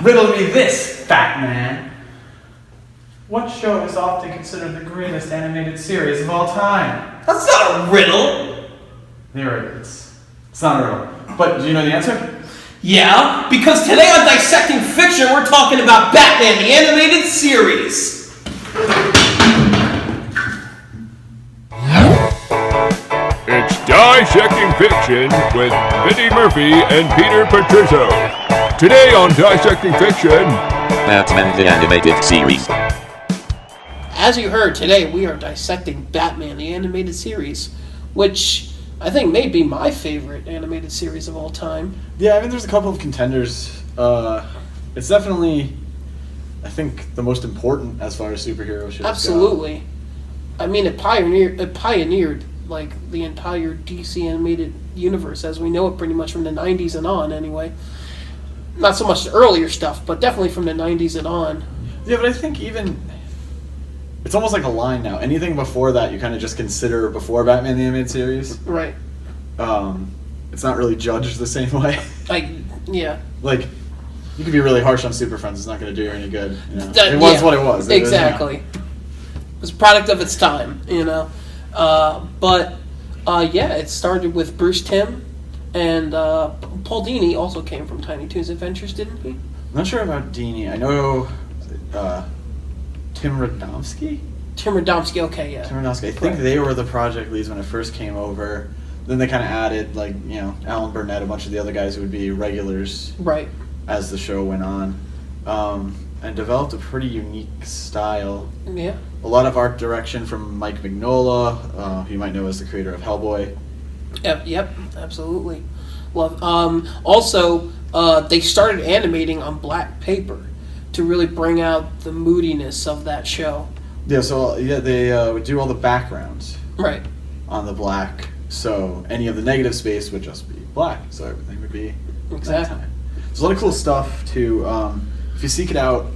Riddle me this, fat man. What show is often considered the greatest animated series of all time? That's not a riddle. There it is. It's not a riddle. But do you know the answer? Yeah, because today on Dissecting Fiction, we're talking about Batman, the animated series. It's Dissecting Fiction with Vinny Murphy and Peter Patrizzo. Today on Dissecting Fiction, Batman the Animated Series. As you heard, today we are dissecting Batman the Animated Series, which I think may be my favorite animated series of all time. Yeah, I mean, there's a couple of contenders. It's definitely, I think, the most important as far as superhero shows Absolutely. Go. I mean, it pioneered like the entire DC animated universe as we know it pretty much from the 90s and on anyway. Not so much the earlier stuff, but definitely from the 90s and on. Yeah, but I think even... It's almost like a line now. Anything before that, you kind of just consider before Batman the Animated Series. Right. It's not really judged the same way. Yeah. Like, you could be really harsh on Super Friends. It's not going to do you any good. You know? It was what it was. Exactly. It was a product of its time, you know. It started with Bruce Timm, and Paul Dini also came from Tiny Toons Adventures, didn't he? I'm not sure about Dini. I know... Tim Radomski? Tim Radomski, okay, yeah. Tim Radomski. I think they were the project leads when it first came over. Then they kind of added, like, you know, Alan Burnett, a bunch of the other guys who would be regulars as the show went on. And developed a pretty unique style. Yeah. A lot of art direction from Mike Mignola, who you might know as the creator of Hellboy. Yep, absolutely. Love. Also, they started animating on black paper to really bring out the moodiness of that show. Yeah, so they would do all the backgrounds on the black, so any of the negative space would just be black, so everything would be exactly. nighttime. There's a lot of cool stuff too. If you seek it out,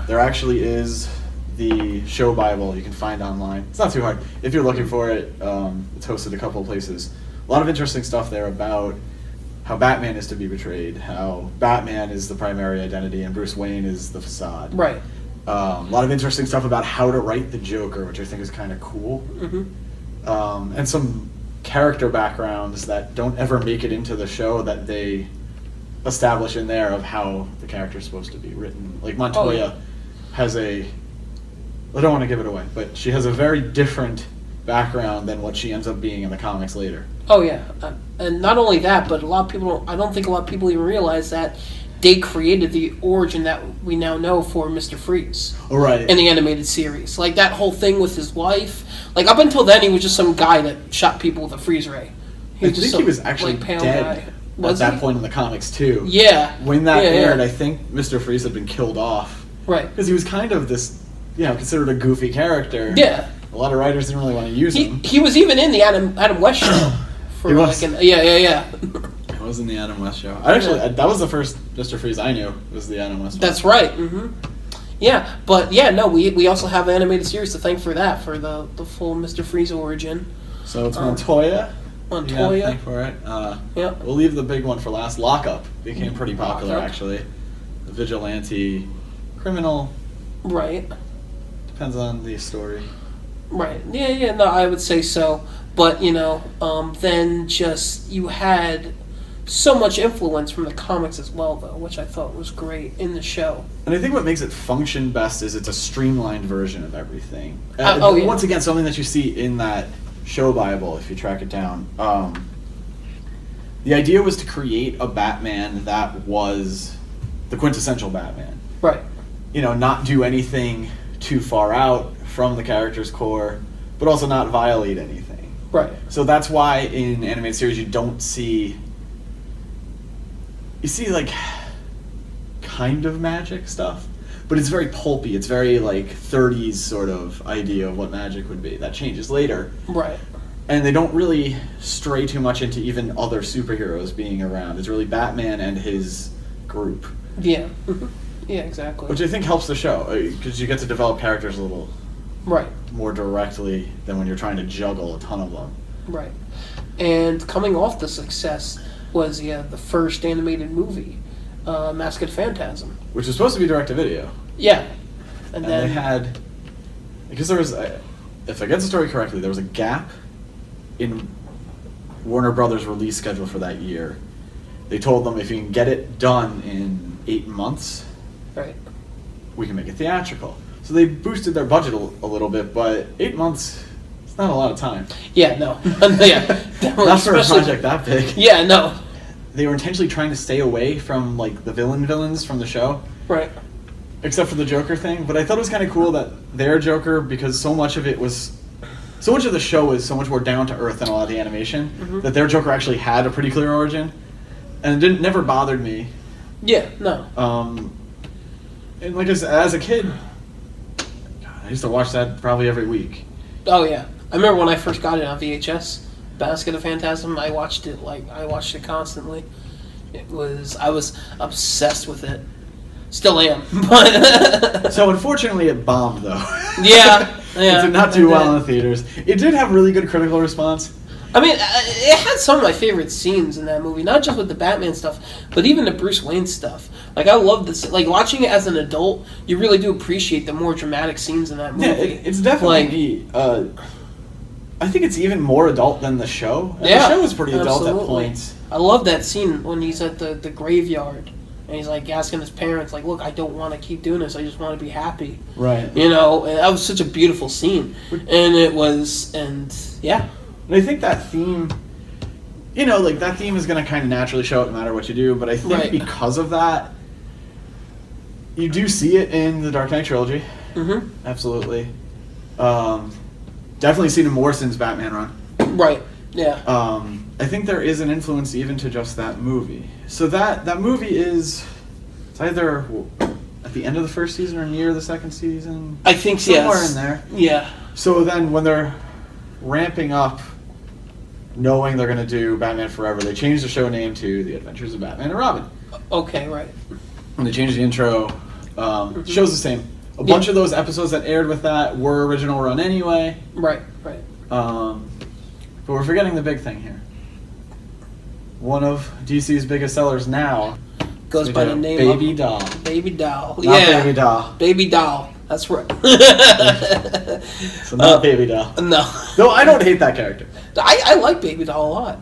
there actually is the show Bible you can find online. It's not too hard. If you're looking for it, it's hosted a couple of places. A lot of interesting stuff there about how Batman is to be portrayed, how Batman is the primary identity and Bruce Wayne is the facade. Right. A lot of interesting stuff about how to write the Joker, which I think is kind of cool. Mm-hmm. And some character backgrounds that don't ever make it into the show that they establish in there of how the character is supposed to be written. Like Montoya has I don't want to give it away, but she has a very different background than what she ends up being in the comics later. Oh yeah, and not only that, but I don't think a lot of people even realize that they created the origin that we now know for Mr. Freeze. Oh, right. In the animated series. Like that whole thing with his wife. Like up until then, he was just some guy that shot people with a freeze ray. He was actually pale dead at that point in the comics too. Yeah. When that aired, I think Mr. Freeze had been killed off. Right. Because he was kind of this, considered a goofy character. Yeah. A lot of writers didn't really want to use him. He was even in the Adam West show. He was. Yeah. It was in the Adam West show. That was the first Mr. Freeze I knew, was the Adam West show. That's right. Mm-hmm. Yeah, but we also have an animated series to thank for that, for the full Mr. Freeze origin. So it's Montoya. Montoya. Yeah, thank for it. We'll leave the big one for last. Lockup became pretty popular, actually. The vigilante criminal. Right. Depends on the story. Right. Yeah, no, I would say so. But, then just, you had so much influence from the comics as well, though, which I thought was great in the show. And I think what makes it function best is it's a streamlined version of everything. Once again, something that you see in that show Bible, if you track it down. The idea was to create a Batman that was the quintessential Batman. Right. Not do anything too far out from the character's core, but also not violate anything. Right. So that's why in animated series you see like kind of magic stuff, but it's very pulpy. It's very like 30s sort of idea of what magic would be. That changes later. Right. And they don't really stray too much into even other superheroes being around. It's really Batman and his group. Yeah. Yeah, exactly. Which I think helps the show, because you get to develop characters a little more directly than when you're trying to juggle a ton of them. Right. And coming off the success was the first animated movie, Mask of the Phantasm. which was supposed to be direct-to-video. Yeah. And then they had, because there was, if I get the story correctly, there was a gap in Warner Brothers' release schedule for that year. They told them, if you can get it done in 8 months, right. we can make it theatrical. So they boosted their budget a little bit, but 8 months, it's not a lot of time. Yeah, no. Yeah. Not for a project that big. Yeah, no. They were intentionally trying to stay away from, like, the villains from the show. Right. Except for the Joker thing. But I thought it was kind of cool that their Joker, because so much of the show was so much more down to earth than a lot of the animation, that their Joker actually had a pretty clear origin. And it never bothered me. Yeah, no. And like as a kid, God, I used to watch that probably every week. Oh, yeah. I remember when I first got it on VHS, Mask of the Phantasm, I watched it constantly. I was obsessed with it. Still am. But So unfortunately it bombed though. yeah. It did not do well in the theaters. It did have really good critical response. I mean, it had some of my favorite scenes in that movie, not just with the Batman stuff, but even the Bruce Wayne stuff. Like, I love this. Like, watching it as an adult, you really do appreciate the more dramatic scenes in that movie. Yeah, it's definitely. I think it's even more adult than the show. And Yeah, the show was pretty adult absolutely. at points. I love that scene when he's at the graveyard and he's like asking his parents, like, "Look, I don't want to keep doing this. I just want to be happy." Right. You know, and that was such a beautiful scene, and yeah. And I think that theme, that theme is going to kind of naturally show up no matter what you do. But I think because of that, you do see it in the Dark Knight trilogy. Mm-hmm. Absolutely. Definitely seen it more since Batman run. Right. Yeah. I think there is an influence even to just that movie. So that movie it's either at the end of the first season or near the second season. I think somewhere in there. Yeah. So then when they're ramping up, knowing they're going to do Batman Forever, they changed the show name to The Adventures of Batman and Robin. Okay. Right. And they changed the intro. The show's the same. A bunch of those episodes that aired with that were original run anyway. Right. Right. But we're forgetting the big thing here. One of DC's biggest sellers now Goes by the name Baby Doll. Baby Doll. Not Yeah. Baby Doll. Baby Doll. That's right. So not Baby Doll. No. Though I don't hate that character. I like Baby Doll a lot.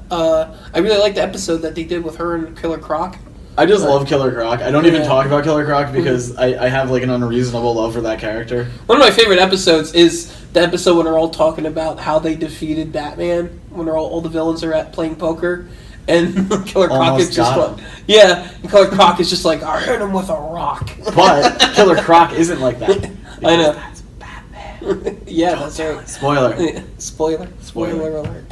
I really like the episode that they did with her and Killer Croc. I just love Killer Croc. I don't even Yeah. talk about Killer Croc because I have like an unreasonable love for that character. One of my favorite episodes is the episode when they're all talking about how they defeated Batman, when they're all the villains are at playing poker, and Killer Croc Almost is just got like, yeah, and Killer Croc is just like, I hit him with a rock. But Killer Croc isn't like that. I know. That's Batman. Yeah, that's right. Spoiler. Spoiler alert.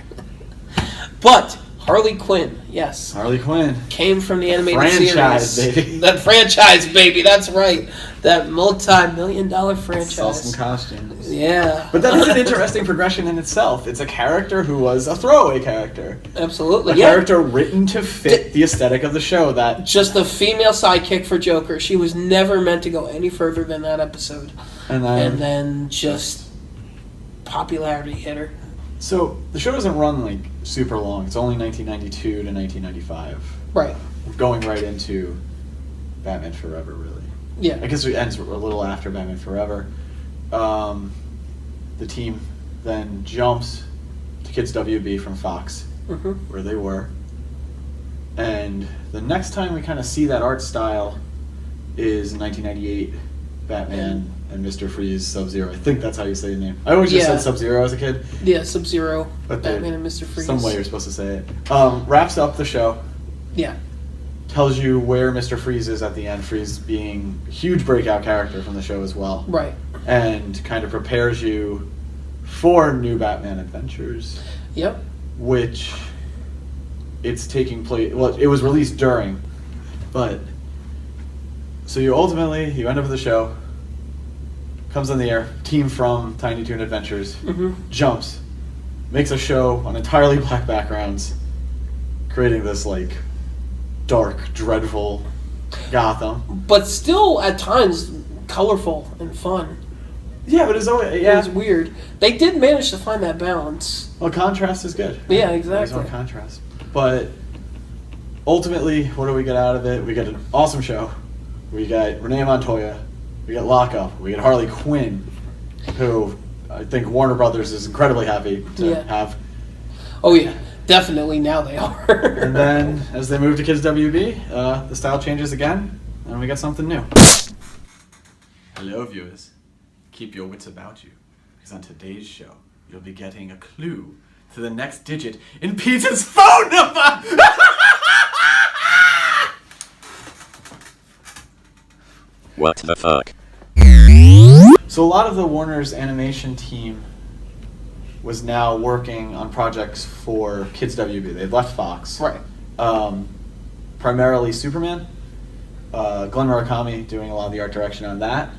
But Harley Quinn, yes, Harley Quinn. came from the animated Franchise, series. baby. That franchise, baby. That's right. That multi-million-dollar franchise. Saw some costumes. Yeah. But that is an interesting progression in itself. It's a character who was a throwaway character. Absolutely. A Yeah. character written to fit the aesthetic of the show. That Just a female sidekick for Joker. She was never meant to go any further than that episode. and then just popularity hit her. So the show doesn't run like super long. It's only 1992 to 1995. Right. Going right into Batman Forever, really. Yeah. I guess it ends a little after Batman Forever. The team then jumps to Kids WB from Fox, Mm-hmm. where they were. And the next time we kind of see that art style is 1998 Batman and Mr. Freeze Sub-Zero. I think that's how you say the name. I always just Yeah. said Sub-Zero as a kid. Yeah, Sub-Zero, But Batman and Mr. Freeze. Some way you're supposed to say it. Wraps up the show. Yeah. Tells you where Mr. Freeze is at the end. Freeze being a huge breakout character from the show as well. Right. And kind of prepares you for new Batman adventures, Yep. which it's taking place. Well, it was released during, but so you end up with the show. Comes on the air. Team from Tiny Toon Adventures jumps, makes a show on entirely black backgrounds, creating this like dark, dreadful Gotham. But still, at times, colorful and fun. Yeah, but it's always It was weird. They did manage to find that balance. Well, contrast is good. Yeah, There's exactly. no contrast, but ultimately, what do we get out of it? We get an awesome show. We get Renee Montoya. We get Lockup. We get Harley Quinn, who I think Warner Brothers is incredibly happy to have. Oh yeah, definitely now they are. And then as they move to Kids WB, the style changes again, and we get something new. Hello, viewers. Keep your wits about you, because on today's show, you'll be getting a clue to the next digit in Peter's phone number! What the fuck? So a lot of the Warner's animation team was now working on projects for Kids WB. They'd left Fox. Right. Primarily Superman. Glenn Murakami doing a lot of the art direction on that.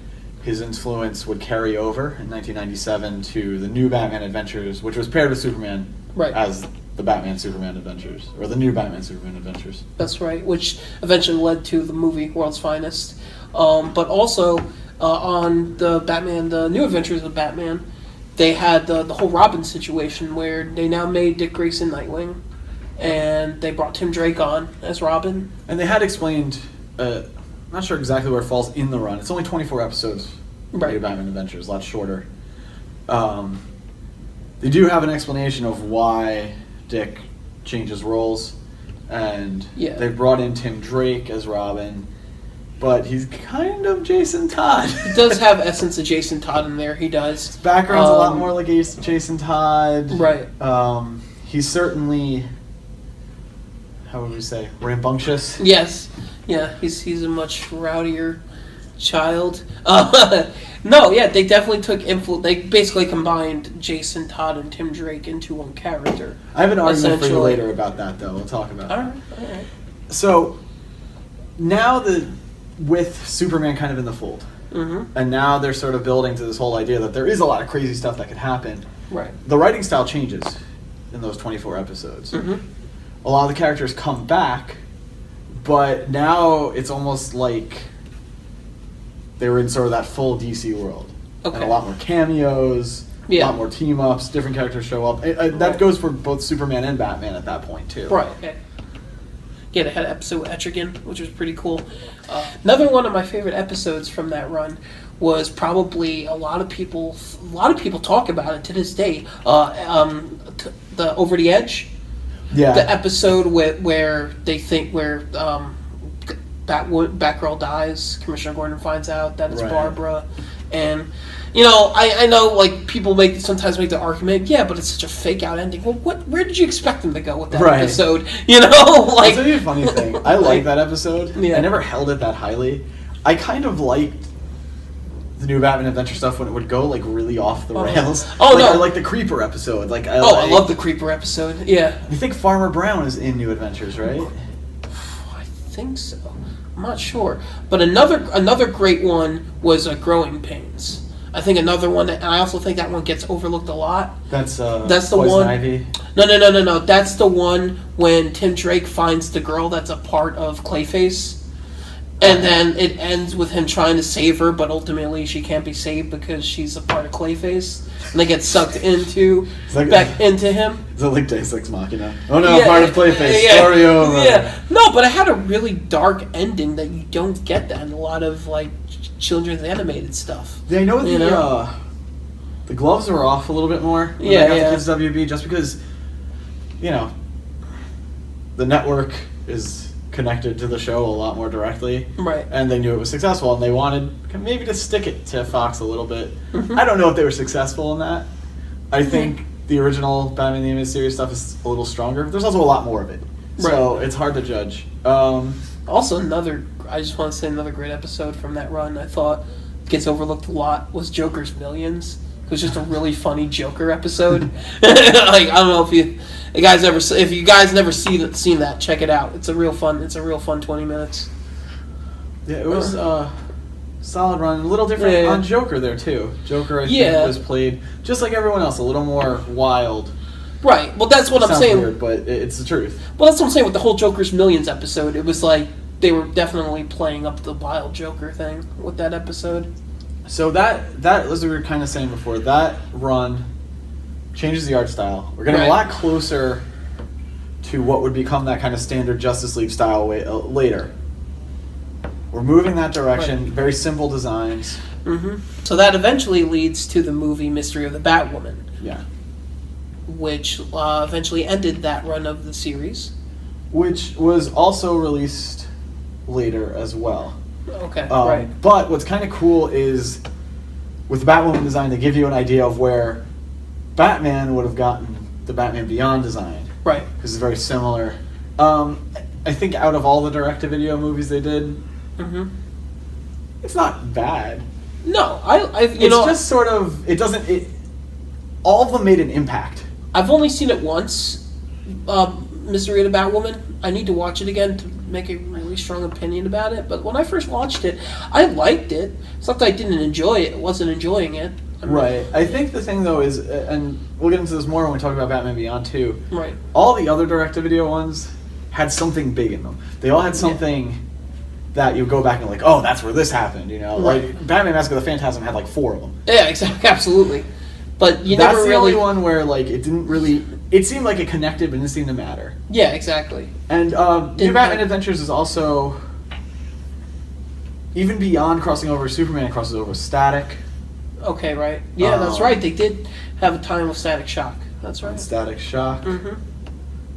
His influence would carry over in 1997 to the new Batman Adventures, which was paired with Superman as the Batman-Superman Adventures, or the new Batman-Superman Adventures. That's right, which eventually led to the movie World's Finest. But also, on the New Adventures of Batman, they had the whole Robin situation where they now made Dick Grayson Nightwing, and they brought Tim Drake on as Robin. And they had explained, I'm not sure exactly where it falls in the run. It's only 24 episodes, New Batman Adventures, a lot shorter. They do have an explanation of why Dick changes roles, and they brought in Tim Drake as Robin, but he's kind of Jason Todd. He does have essence of Jason Todd in there, he does. His background's a lot more like Jason Todd. Right. He's certainly, how would we say, rambunctious. Yes. Yeah, he's a much rowdier child. No, yeah, they definitely took influence. They basically combined Jason Todd and Tim Drake into one character. I have an argument for you later about that, though. We'll talk about all that. right. So, now with Superman kind of in the fold, and now they're sort of building to this whole idea that there is a lot of crazy stuff that could happen. Right. The writing style changes in those 24 episodes. A lot of the characters come back, but now it's almost like they were in sort of that full DC world. Okay. And a lot more cameos, a lot more team-ups, different characters show up. That goes for both Superman and Batman at that point, too. Right. Okay. Yeah, they had an episode with Etrigan, which was pretty cool. Another one of my favorite episodes from that run was probably a lot of people talk about it to this day. The Over the Edge. Yeah. The episode where Batgirl dies. Commissioner Gordon finds out that it's Barbara, and I know like people sometimes make the argument, yeah, but it's such a fake out ending. Well, where did you expect them to go with that episode? That's a funny thing. I like that episode. Yeah. I never held it that highly. I kind of liked the new Batman Adventure stuff when it would go like really off the rails. Oh no! I like the Creeper episode. I love the Creeper episode. Yeah. You think Farmer Brown is in New Adventures, right? I think so. I'm not sure, but another great one was Growing Pains. I think another one, and I also think that one gets overlooked a lot. That's the Poison one. Ivy. No. That's the one when Tim Drake finds the girl that's a part of Clayface, and then it ends with him trying to save her, but ultimately she can't be saved because she's a part of Clayface, and they get sucked back into him. Is it like Deus Ex Machina? Oh no, part of Clayface. Story over. Yeah, no, but it had a really dark ending that you don't get that in a lot of like children's animated stuff. Yeah, I know the gloves were off a little bit more when I got to Kids WB, just because the network is connected to the show a lot more directly, right? And they knew it was successful, and they wanted maybe to stick it to Fox a little bit. I don't know if they were successful in that. I think the original Batman the Animated Series stuff is a little stronger. There's also a lot more of it, so it's hard to judge. Also, I just want to say another great episode from that run I thought gets overlooked a lot was Joker's Millions. It was just a really funny Joker episode. I don't know if you guys never seen that, check it out. It's a real fun 20 minutes. Yeah, it was solid run, a little different on Joker there too. Joker I think was played just like everyone else, a little more wild. Right. Well, that's what I'm saying. Weird, but it's the truth. Well, that's what I'm saying with the whole Joker's Millions episode. It was like they were definitely playing up the wild Joker thing with that episode. So that as we were kind of saying before, that run changes the art style. We're getting a lot closer to what would become that kind of standard Justice League style way later. We're moving that direction. Right. Very simple designs. So that eventually leads to the movie Mystery of the Batwoman, Yeah. which eventually ended that run of the series. Which was also released later as well. Okay, right. But what's kind of cool is with the Batwoman design, they give you an idea of where Batman would have gotten the Batman Beyond design. Right. Because it's very similar. I think out of all the direct-to-video movies they did, it's not bad. No, Just sort of, it doesn't, all of them made an impact. I've only seen it once, Mystery of the Batwoman. I need to watch it again to make a really strong opinion about it. But when I first watched it, I liked it. It's not that I didn't enjoy it. I wasn't enjoying it. Right. I think the thing, though, is, and we'll get into this more when we talk about Batman Beyond, too. Right. All the other direct-to-video ones had something big in them. They all had something that you go back and like, oh, that's where this happened, you know? Right. Like, Batman Mask of the Phantasm had like 4 of them. Yeah, exactly, absolutely. But you That's never the really... only one where, like, it didn't really... It seemed like it connected, but it didn't seem to matter. Yeah, exactly. And New Batman Adventures is also... Even beyond crossing over, Superman crosses over Static. Okay, right. Yeah, that's right. They did have a time of Static Shock. That's right. Static Shock.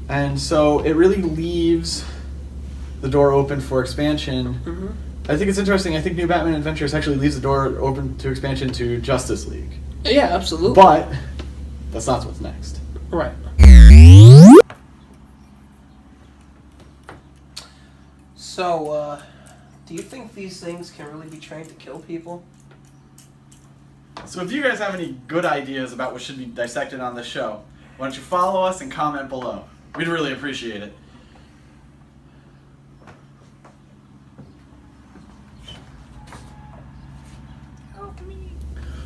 And so it really leaves the door open for expansion. I think it's interesting. I think New Batman Adventures actually leaves the door open to expansion to Justice League. Yeah, absolutely. But that's not what's next. Right. So, do you think these things can really be trained to kill people? So if you guys have any good ideas about what should be dissected on this show, why don't you follow us and comment below. We'd really appreciate it.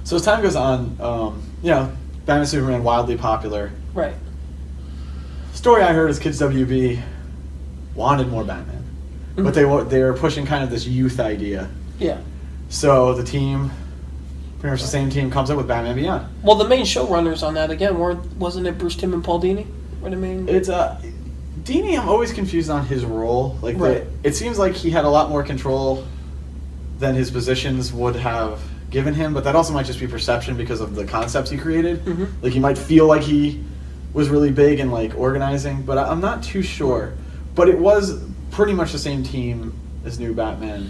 So as time goes on, Batman Superman wildly popular. Right. Story I heard is Kids WB wanted more Batman, but they were pushing kind of this youth idea. Yeah. So the team, pretty much the same team, comes up with Batman Beyond. Well, the main showrunners on that again wasn't it Bruce Timm and Paul Dini? Were the main? It's Dini. I'm always confused on his role. Like, it seems like he had a lot more control than his positions would have given him, but that also might just be perception because of the concepts he created. Like, he might feel like he was really big in like organizing, but I'm not too sure. But it was pretty much the same team as New Batman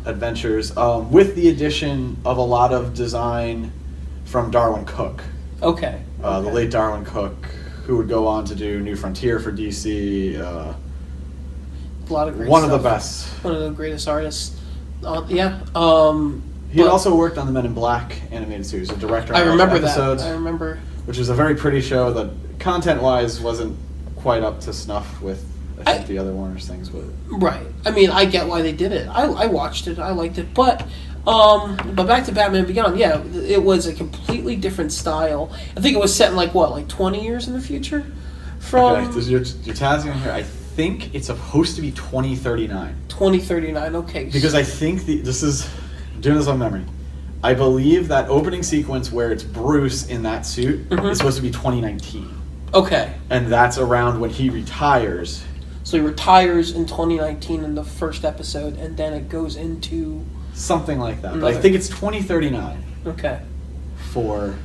Adventures, with the addition of a lot of design from Darwin Cook. Okay. The late Darwin Cook, who would go on to do New Frontier for DC. A lot of great one stuff. of the best. One of the greatest artists. He had also worked on the Men in Black animated series, a director on I remember episodes, that. I remember. which was a very pretty show that content-wise wasn't quite up to snuff with I think the other Warner's things. Right. I mean, I get why they did it. I watched it. I liked it. But back to Batman Beyond. Yeah, it was a completely different style. I think it was set in like 20 years in the future. From your tagging here. I think it's supposed to be 2039. 2039. Okay. Because I think this is doing this on memory. I believe that opening sequence where it's Bruce in that suit is supposed to be 2019. Okay. And that's around when he retires. So he retires in 2019 in the first episode, and then it goes into... Something like that. But I think it's 2039. Okay. For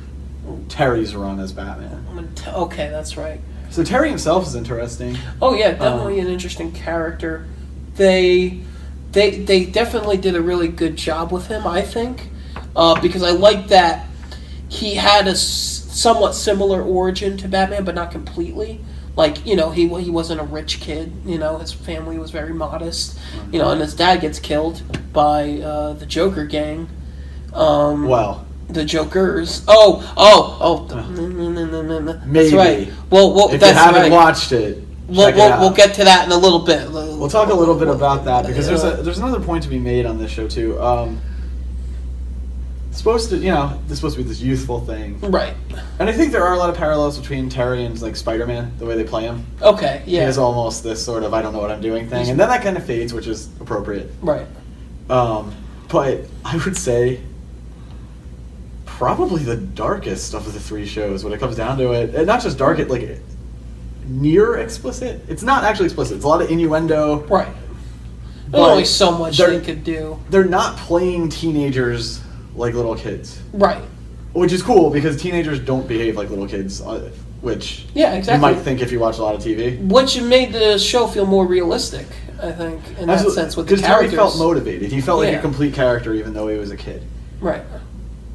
Terry's run as Batman. Okay, that's right. So Terry himself is interesting. Oh yeah, definitely an interesting character. They definitely did a really good job with him, I think, because I like that he had a somewhat similar origin to Batman, but not completely. Like, he wasn't a rich kid. His family was very modest. And his dad gets killed by the Joker gang. The Jokers. Maybe. That's right. Well, if that's you haven't right. watched it, we'll get to that in a little bit. We'll talk a little bit about that because there's another point to be made on this show too. It's supposed to, this supposed to be this youthful thing, right? And I think there are a lot of parallels between Terry and like Spider-Man, the way they play him. Okay, yeah. He has almost this sort of I don't know what I'm doing thing, and then that kind of fades, which is appropriate. Right. But I would say probably the darkest of the 3 shows when it comes down to it. And not just dark, near explicit. It's not actually explicit. It's a lot of innuendo. Right. But There's only so much they're- they could do. They're not playing teenagers like little kids, Right. which is cool because teenagers don't behave like little kids, which Yeah, exactly. you might think if you watch a lot of TV. Which made the show feel more realistic, I think, in that sense, with the Because Terry characters. felt motivated. He felt like Yeah. a complete character even though he was a kid. Right.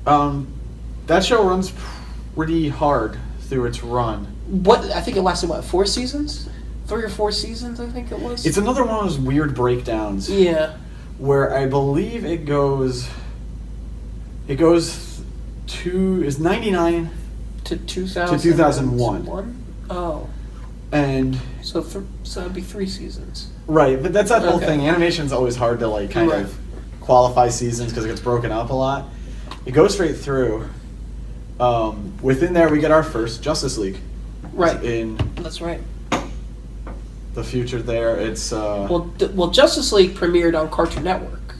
That show runs pretty hard through its run. I think it lasted, 4 seasons? 3 or 4 seasons, I think it was. It's another one of those weird breakdowns Yeah. where I believe it goes to, is 99 To 2000. to 2001. Oh. And So that'd be 3 seasons. right, but that's that whole Okay. thing. Animation's always hard to like kind Right. of qualify seasons because it gets broken up a lot. It goes straight through. Within there, we get our first Justice League. Right. In That's right. the future, there it's Well, Justice League premiered on Cartoon Network.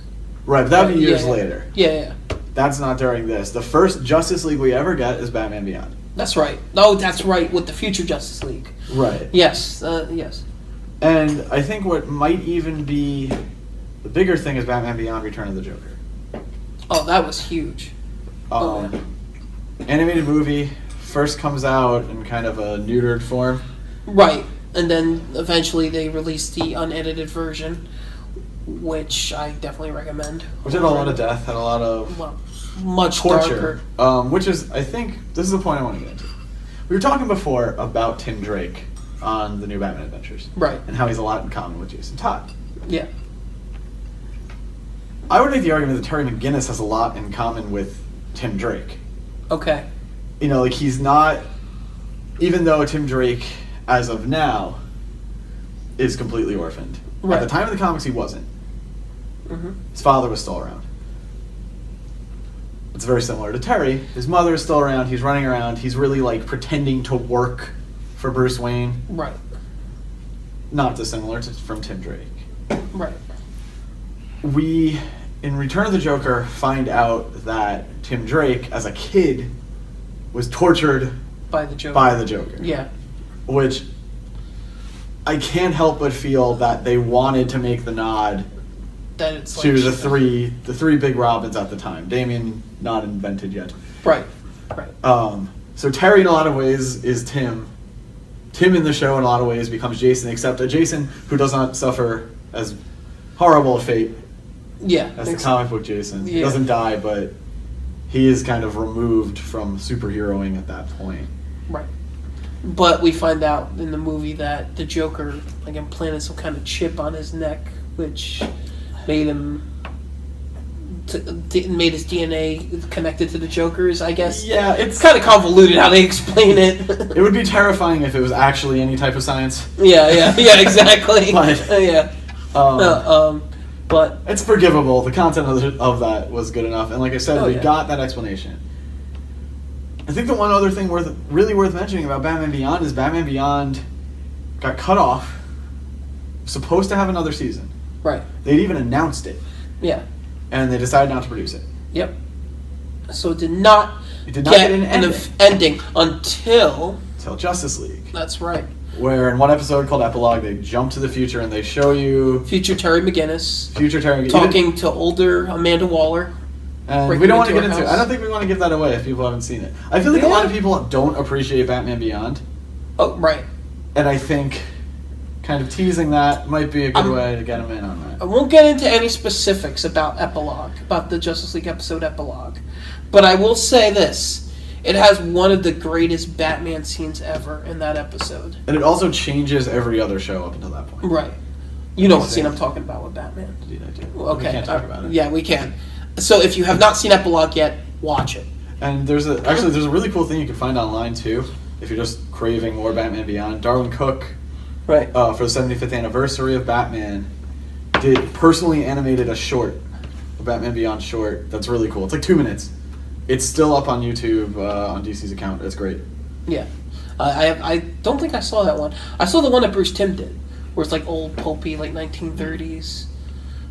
right, but that'd be years Yeah. later. Yeah. That's not during this. The first Justice League we ever get is Batman Beyond. That's right. Oh, that's right, with the future Justice League. Right. Yes. Yes. And I think what might even be the bigger thing is Batman Beyond: Return of the Joker. Oh, that was huge. Animated movie first comes out in kind of a neutered form. Right. And then eventually they released the unedited version, which I definitely recommend. Which had a lot of death, had a lot of Well, much torture. darker. Which is, I think, this is the point I want to get into. We were talking before about Tim Drake on the new Batman Adventures. Right. And how he's a lot in common with Jason Todd. Yeah. I would make the argument that Terry McGinnis has a lot in common with Tim Drake. Okay. You know, like he's not, even though Tim Drake, as of now, is completely orphaned. Right. At the time of the comics, he wasn't. Mm-hmm. His father was still around. It's very similar to Terry. His mother is still around. He's running around. He's really like pretending to work for Bruce Wayne. Right. Not dissimilar from Tim Drake. Right. We, in Return of the Joker, find out that Tim Drake, as a kid, was tortured By the Joker. by the Joker. Yeah. Which I can't help but feel that they wanted to make the nod That it's to like the three big Robins at the time. Damien not invented yet. Right. Right. So Terry in a lot of ways is Tim. Tim in the show in a lot of ways becomes Jason, except a Jason who does not suffer as horrible a fate Yeah. as the comic book Jason. He Yeah. doesn't die, but he is kind of removed from superheroing at that point. Right. But we find out in the movie that the Joker like implanted some kind of chip on his neck, which made him made his DNA connected to the Joker's. I guess. Yeah, It's kind of convoluted how they explain it. It would be terrifying if it was actually any type of science. Yeah, exactly. But- Yeah. But It's forgivable. The content of that was good enough, and like I said, Oh, we yeah. got that explanation. I think the one other thing really worth mentioning about Batman Beyond is Batman Beyond got cut off. Supposed to have another season. right. They'd even announced it, Yeah. and they decided not to produce it. Yep. So it did not. It did not get an ending ending until. until Justice League, That's right. where in one episode called Epilogue, they jump to the future and they show you Future Terry McGinnis future Terry talking to older Amanda Waller. And breaking we don't want to into get her into it. house. I don't think we want to give that away if people haven't seen it. I feel like a lot of people don't appreciate Batman Beyond, Oh, right. and I think kind of teasing that might be a good way to get them in on I that. won't get into any specifics about Epilogue, about the Justice League episode Epilogue. But I will say this. It has one of the greatest Batman scenes ever in that episode. And it also changes every other show up until that point. Right. You know what scene I'm talking about with Batman. Indeed, I do. Okay. We can't talk about it. Yeah, we can. So if you have not seen Epilogue yet, watch it. And there's a really cool thing you can find online too, if you're just craving more Batman Beyond. Darwin Cook, Right. for the 75th anniversary of Batman, personally animated a short, a Batman Beyond short. That's really cool. It's like 2 minutes. It's still up on YouTube on DC's account. It's great. Yeah. I don't think I saw that one. I saw the one that Bruce Timm did, where it's like old pulpy, like 1930s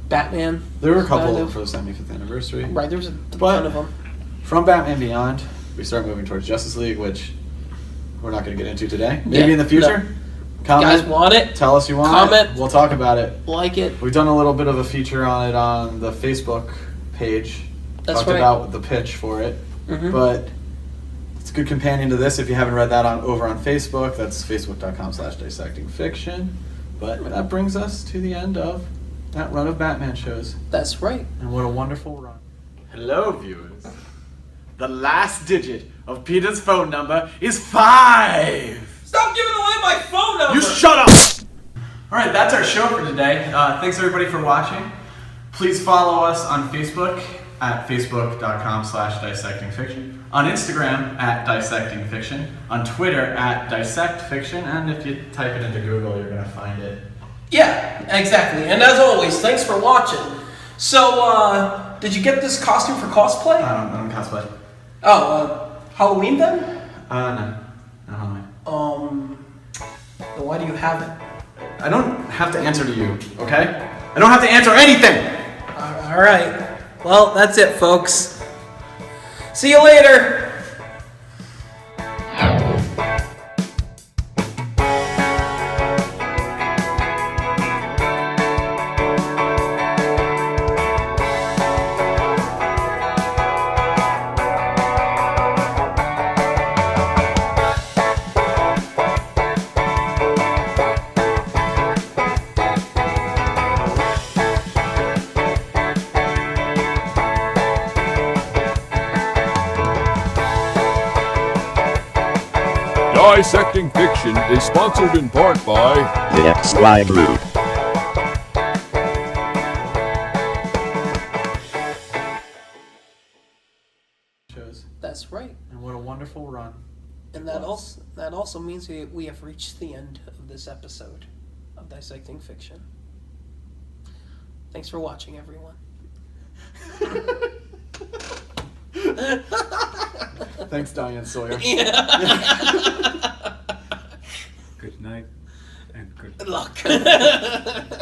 Batman. There were a couple kind of of. them for the 75th anniversary. Right, there was a But- ton of them. From Batman Beyond, we start moving towards Justice League, which we're not going to get into today. Maybe Yeah, in the future. Comment. You guys want it? Tell us you want Comment. it. We'll talk about it. Like it. We've done a little bit of a feature on it on the Facebook page. That's Talked right. about the pitch for it. But it's a good companion to this if you haven't read that over on Facebook. That's facebook.com/dissectingfiction. But that brings us to the end of that run of Batman shows. That's right. And what a wonderful run. Hello, viewers. The last digit of Peter's phone number is 5. Stop giving away my phone number! You shut up! Alright, that's our show for today. Thanks everybody for watching. Please follow us on Facebook at facebook.com/dissectingfiction, on Instagram at dissectingfiction, on Twitter at dissectfiction, and if you type it into Google, you're going to find it. Yeah, exactly. And as always, thanks for watching. So, did you get this costume for cosplay? I don't cosplay. Oh, Halloween then? No. No, Halloween. Then why do you have it? I don't have to answer to you, okay? I don't have to answer anything! Alright. Well, that's it, folks. See you later! Dissecting Fiction is sponsored in part by The XY Group. That's right. And what a wonderful run. And that also means we have reached the end of this episode of Dissecting Fiction. Thanks for watching, everyone. Thanks, Diane Sawyer. Yeah. Good night and good Good luck.